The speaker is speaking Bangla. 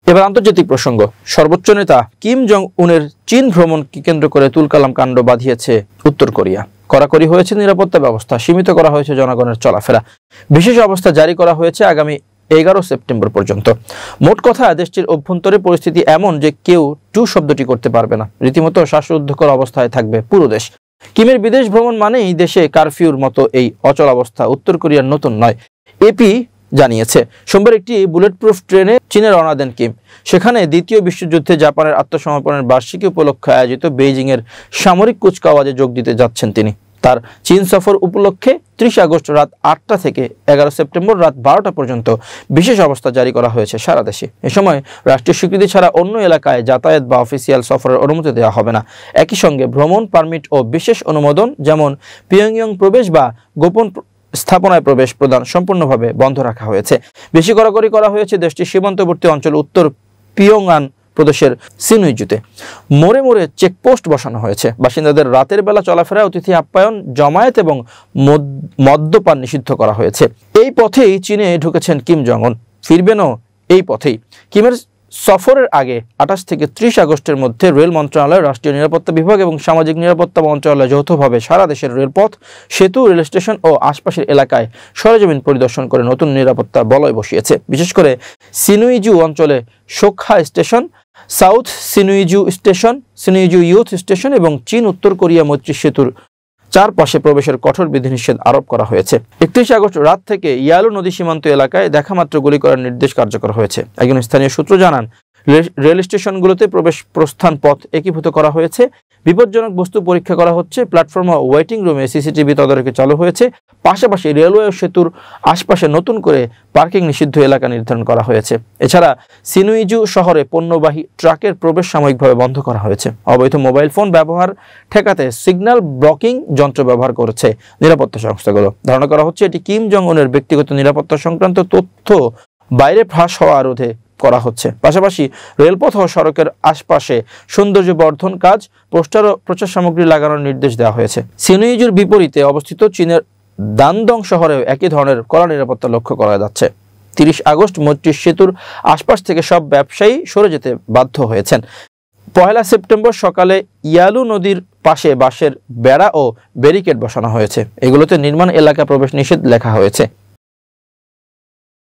এবার আন্তর্জাতিক প্রসঙ্গ। সর্বোচ্চ নেতা কিম জং উনের চীন ভ্রমণকে কেন্দ্র করে তুলকালাম কাণ্ড বাঁধিয়েছে উত্তর কোরিয়া। কড়াকড়ি হয়েছে নিরাপত্তা ব্যবস্থা, সীমিত করা হয়েছে জনগণের চলাফেরা, বিশেষ অবস্থা জারি করা হয়েছে আগামী 11 সেপ্টেম্বর পর্যন্ত। মোট কথা, দেশটির অভ্যন্তরে পরিস্থিতি এমন যে কেউ টু শব্দটি করতে পারবে না। রীতিমতো শ্বাসরুদ্ধকর অবস্থায় থাকবে পুরো দেশ। কিমের বিদেশ ভ্রমণ মানেই দেশে কারফিউর মতো এই অচল অবস্থা উত্তর কোরিয়ার নতুন নয়। এপি জানিয়েছে, সোমবার একটি বুলেট প্রুফ ট্রেনে চীনে রওনা দেন কিম। সেখানে দ্বিতীয় বিশ্বযুদ্ধে জাপানের আত্মসমর্পণের বার্ষিকী উপলক্ষে আয়োজিত বেইজিংয়ের সামরিক কুচকাওয়াজে যোগ দিতে যাচ্ছেন তিনি। তার চীন সফর উপলক্ষে 30 আগস্ট রাত 8টা থেকে 11 সেপ্টেম্বর রাত 12টা পর্যন্ত বিশেষ অবস্থা জারি করা হয়েছে সারা দেশে। এ সময় রাষ্ট্রীয় স্বীকৃতি ছাড়া অন্য এলাকায় যাতায়াত বা অফিসিয়াল সফরের অনুমতি দেওয়া হবে না। একই সঙ্গে ভ্রমণ পারমিট ও বিশেষ অনুমোদন, যেমন পিয়ংইয়ং প্রবেশ বা গোপন স্থাপনায় প্রবেশ প্রদান সম্পূর্ণভাবে বন্ধ রাখা হয়েছে। বেশি কড়াকড়ি করা হয়েছে দেশটির সীমান্তবর্তী অঞ্চল উত্তর পিয়ংয়ান প্রদেশের সিনুইজুতে। মোড়ে মোড়ে চেকপোস্ট বসানো হয়েছে। বাসিন্দাদের রাতের বেলা চলাফেরা, অতিথি আপ্যায়ন, জমায়েত এবং মদ্যপান নিষিদ্ধ করা হয়েছে। এই পথেই চীনে ঢুকেছেন কিম জং উন, ফিরবেনও এই পথেই। কিমের সফরের আগে 28 থেকে 30 আগস্টের মধ্যে রেল মন্ত্রণালয়, রাষ্ট্রীয় নিরাপত্তা বিভাগ এবং সামাজিক নিরাপত্তা মন্ত্রণালয় যৌথভাবে সারা দেশের রেলপথ, সেতু, রেল স্টেশন ও আশপাশের এলাকায় সরেজমিন পরিদর্শন করে নতুন নিরাপত্তা বলয় বসিয়েছে। বিশেষ করে সিনুইজু অঞ্চলে Sokha station, south Sinuiju station, Sinuiju youth station এবং চীন উত্তর কোরিয়া মৈত্রী সেতুর চারপাশে প্রবেশের কঠোর বিধিনিষেধ আরোপ করা হয়েছে। 31 আগস্ট রাত থেকে ইয়ালু নদী সীমান্ত এলাকায় দেখামাত্র গুলি করার নির্দেশ কার্যকর হয়েছে। একজন স্থানীয় সূত্র জানান, রেল স্টেশনগুলোতে প্রবেশ প্রস্থান পথ একীভূত করা হয়েছে, বিপজ্জনক বস্তু পরীক্ষা করা হচ্ছে, প্ল্যাটফর্ম ও ওয়েটিং রুমে সিসিটিভি তদারকি চালু হয়েছে। পাশাপাশি রেলওয়ে ও সেতুর আশপাশে নতুন করে পার্কিং নিষিদ্ধ এলাকা নির্ধারণ করা হয়েছে। এছাড়া সিনুইজু শহরে পণ্যবাহী ট্রাকের প্রবেশ সাময়িকভাবে বন্ধ করা হয়েছে। অবৈধ মোবাইল ফোন ব্যবহার ঠেকাতে সিগন্যাল ব্লকিং যন্ত্র ব্যবহার করেছে নিরাপত্তা সংস্থাগুলো। ধারণা করা হচ্ছে এটি কিম জং উনের ব্যক্তিগত নিরাপত্তা সংক্রান্ত তথ্য বাইরে ফাঁস হওয়া রোধে করা হচ্ছে। পাশাপাশি রেলপথ ও সড়কের আশপাশে সৌন্দর্য বর্ধন কাজ, পোস্টার ও প্রচার সামগ্রী লাগানোর নির্দেশ দেওয়া হয়েছে। সিনুইজুর বিপরীতে অবস্থিত চীনের দানদং শহরেও একই ধরনের কড়া নিরাপত্তা লক্ষ্য করা যাচ্ছে। 30 আগস্ট মৈত্রী সেতুর আশপাশ থেকে সব ব্যবসায়ী সরে যেতে বাধ্য হয়েছেন। 1 সেপ্টেম্বর সকালে ইয়ালু নদীর পাশে বাঁশের বেড়া ও ব্যারিকেড বসানো হয়েছে। এগুলোতে নির্মাণ এলাকা প্রবেশ নিষেধ লেখা হয়েছে।